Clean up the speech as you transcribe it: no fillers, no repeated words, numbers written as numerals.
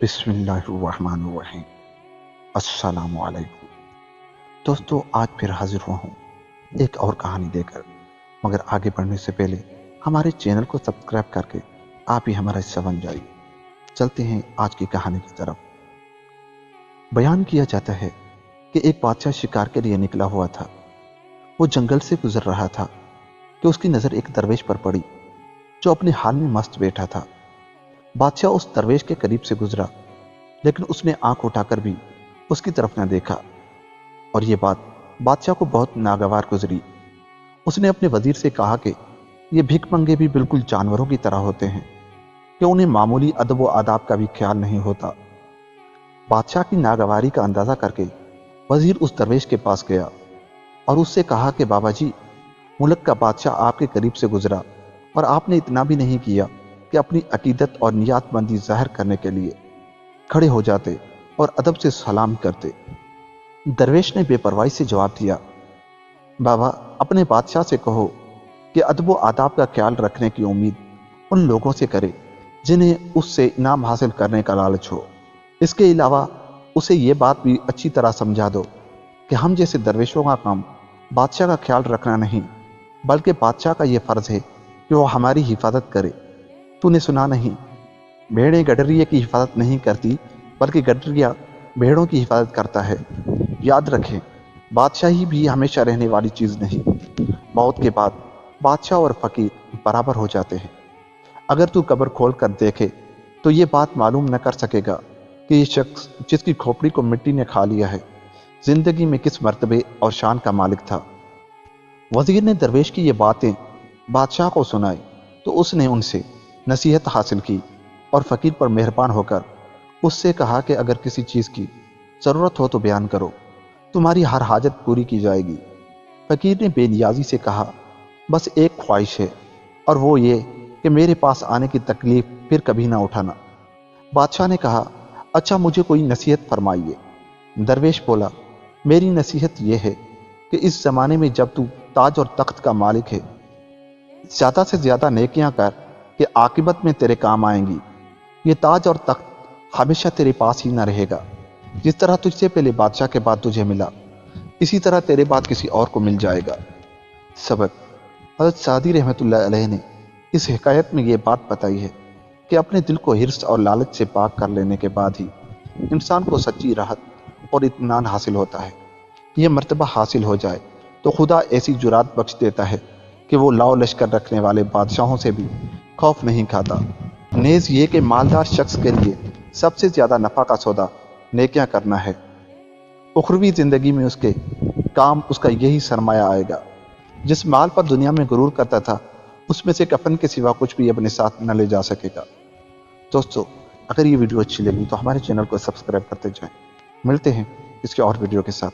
बिस्मिल्लाहिर्रहमानिर्रहीम। अस्सलाम वालेकुम। दोस्तों, आज फिर हाजिर हुआ हूँ एक और कहानी देकर। मगर आगे बढ़ने से पहले हमारे चैनल को सब्सक्राइब करके आप ही हमारा हिस्सा बन जाइए। चलते हैं आज की कहानी की तरफ। बयान किया जाता है कि एक बादशाह शिकार के लिए निकला हुआ था। वो जंगल से गुजर रहा था कि उसकी नज़र एक दरवेश पर पड़ी जो अपने हाल में मस्त बैठा था। बादशाह उस दरवेश के करीब से गुजरा, लेकिन उसने आंख उठाकर भी उसकी तरफ न देखा और ये बात बादशाह को बहुत नागवार गुजरी। उसने अपने वजीर से कहा कि ये भिख मंगे भी बिल्कुल जानवरों की तरह होते हैं कि उन्हें मामूली अदब व आदाब का भी ख्याल नहीं होता। बादशाह की नागवारी का अंदाजा करके वजीर उस दरवेश के पास गया और उससे कहा कि बाबा जी, मुल्क का बादशाह आपके करीब से गुजरा और आपने इतना भी नहीं किया कि अपनी अकीदत और नियतमंदी ज़ाहिर करने के लिए खड़े हो जाते और अदब से सलाम करते। दरवेश ने बेपरवाही से जवाब दिया, बाबा, अपने बादशाह से कहो कि अदब व आदाब का ख्याल रखने की उम्मीद उन लोगों से करे जिन्हें उससे इनाम हासिल करने का लालच हो। इसके अलावा उसे ये बात भी अच्छी तरह समझा दो कि हम जैसे दरवेशों का काम बादशाह का ख्याल रखना नहीं, बल्कि बादशाह का ये फ़र्ज़ है कि वो हमारी हिफाजत करे। तूने सुना नहीं, भेड़ें गडरिये की हिफाजत नहीं करती, बल्कि गडरिया भेड़ों की हिफाजत करता है। याद रखें, बादशाही भी हमेशा रहने वाली चीज़ नहीं। मौत के बाद बादशाह और फ़कीर बराबर हो जाते हैं। अगर तू कब्र खोल कर देखे तो ये बात मालूम न कर सकेगा कि ये शख्स जिसकी खोपड़ी को मिट्टी ने खा लिया है, जिंदगी में किस मर्तबे और शान का मालिक था। वजीर ने दरवेश की ये बातें बादशाह को सुनाई तो उसने उनसे नसीहत हासिल की और फ़कीर पर मेहरबान होकर उससे कहा कि अगर किसी चीज़ की ज़रूरत हो तो बयान करो, तुम्हारी हर हाजत पूरी की जाएगी। फ़कीर ने बेनियाजी से कहा, बस एक ख्वाहिश है और वो ये कि मेरे पास आने की तकलीफ़ फिर कभी ना उठाना। बादशाह ने कहा, अच्छा, मुझे कोई नसीहत फरमाइए। दरवेश बोला, मेरी नसीहत ये है कि इस ज़माने में जब तू ताज और तख्त का मालिक है, ज़्यादा से ज़्यादा नेकियां कर कि आकिबत में तेरे काम आएंगी। ये ताज और तख्त हमेशा तेरे पास ही ना रहेगा। जिस तरह तुझसे पहले बादशाह के बाद तुझे मिला, इसी तरह तेरे बाद किसी और को मिल जाएगा। सबक। हज़रत सादी रहमतुल्लाह अलैह ने इस हिकायत में ये बात बताई है कि अपने दिल को हिर्स और लालच से पाक कर लेने के बाद ही इंसान को सच्ची राहत और इत्मीनान हासिल होता है। ये मर्तबा हासिल हो जाए तो खुदा ऐसी जुरात बख्श देता है कि वो लाओ लश्कर रखने वाले बादशाहों से भी खौफ नहीं खाता। नेज़ ये कि मालदार शख्स के लिए सबसे ज़्यादा नफ़ा का सौदा नेकियां करना है। उखरवी ज़िंदगी में उसके काम उसका यही सरमाया आएगा। जिस माल पर दुनिया में गुरूर करता था, उसमें से कफन के सिवा कुछ भी अपने साथ न ले जा सकेगा। दोस्तों, अगर ये वीडियो अच्छी लगी तो हमारे चैनल को सब्सक्राइब करते जाएं। मिलते हैं इसके और वीडियो के साथ।